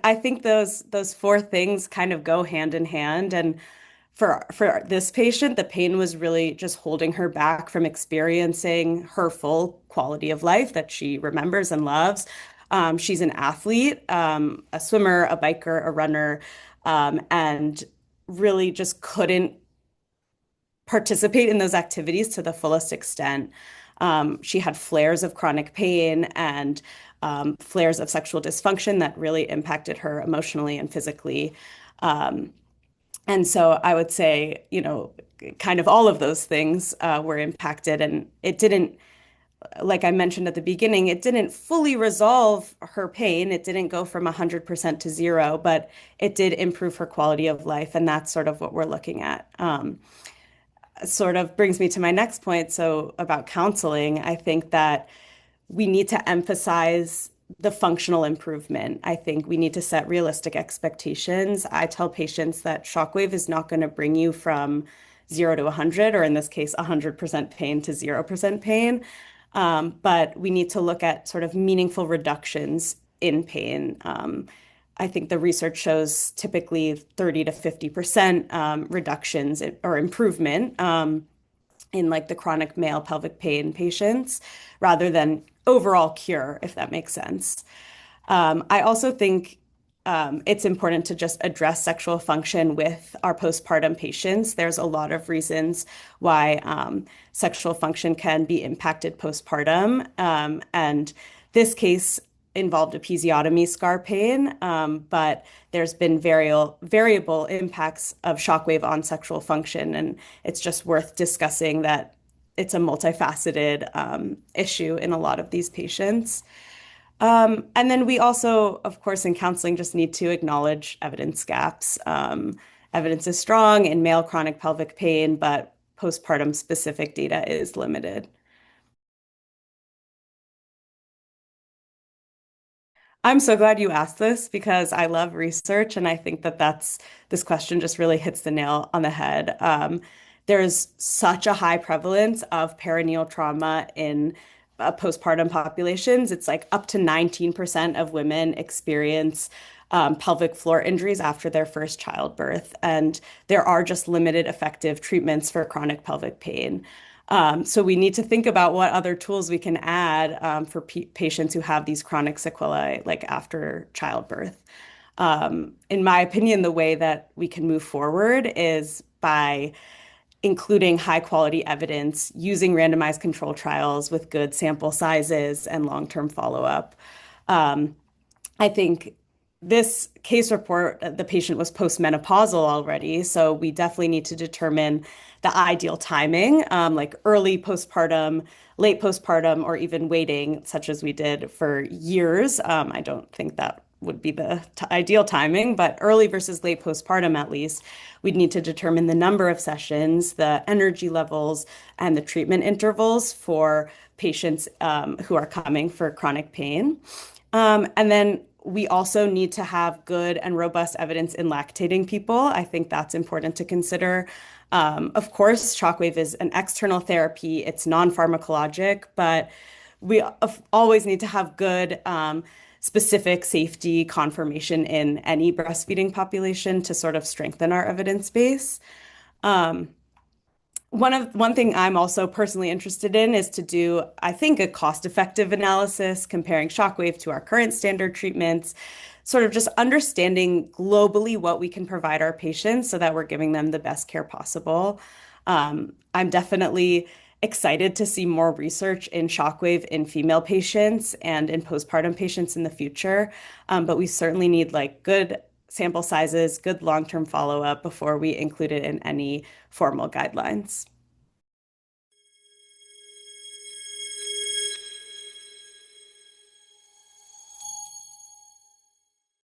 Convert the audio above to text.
I think those four things kind of go hand in hand. And for this patient, the pain was really just holding her back from experiencing her full quality of life that she remembers and loves. She's an athlete, a swimmer, a biker, a runner, and really just couldn't participate in those activities to the fullest extent. She had flares of chronic pain and flares of sexual dysfunction that really impacted her emotionally and physically. Um, and so I would say, kind of all of those things were impacted, and it didn't, like I mentioned at the beginning, it didn't fully resolve her pain. It didn't go from 100% to zero, but it did improve her quality of life, and that's sort of what we're looking at. Sort of brings me to my next point. So about counseling, I think that we need to emphasize the functional improvement. I think we need to set realistic expectations. I tell patients that shockwave is not going to bring you from 0 to 100, or in this case, 100% pain to 0% pain. But we need to look at sort of meaningful reductions in pain. I think the research shows typically 30 to 50% reductions or improvement in like the chronic male pelvic pain patients rather than overall cure, if that makes sense. I also think it's important to just address sexual function with our postpartum patients. There's a lot of reasons why sexual function can be impacted postpartum. And this case involved episiotomy scar pain, but there's been variable impacts of shockwave on sexual function. And it's just worth discussing that it's a multifaceted issue in a lot of these patients. And then we also, of course, in counseling, just need to acknowledge evidence gaps. Evidence is strong in male chronic pelvic pain, but postpartum specific data is limited. I'm so glad you asked this because I love research, and I think that this question just really hits the nail on the head. There's such a high prevalence of perineal trauma in postpartum populations. It's like up to 19% of women experience pelvic floor injuries after their first childbirth, and there are just limited effective treatments for chronic pelvic pain. So we need to think about what other tools we can add for patients who have these chronic sequelae, like after childbirth. In my opinion, the way that we can move forward is by including high quality evidence, using randomized control trials with good sample sizes and long-term follow-up. Um, I think this case report, the patient was postmenopausal already, so we definitely need to determine the ideal timing, like early postpartum, late postpartum, or even waiting, such as we did for years. I don't think that would be the ideal timing, but early versus late postpartum, at least, we'd need to determine the number of sessions, the energy levels, and the treatment intervals for patients who are coming for chronic pain. And then we also need to have good and robust evidence in lactating people. I think that's important to consider. Of course, shockwave is an external therapy, it's non-pharmacologic, but we always need to have good specific safety confirmation in any breastfeeding population to sort of strengthen our evidence base. Um, one thing I'm also personally interested in is to do, I think, a cost-effective analysis comparing shockwave to our current standard treatments, sort of just understanding globally what we can provide our patients so that we're giving them the best care possible. I'm definitely excited to see more research in shockwave in female patients and in postpartum patients in the future. But we certainly need like good sample sizes, good long-term follow-up before we include it in any formal guidelines.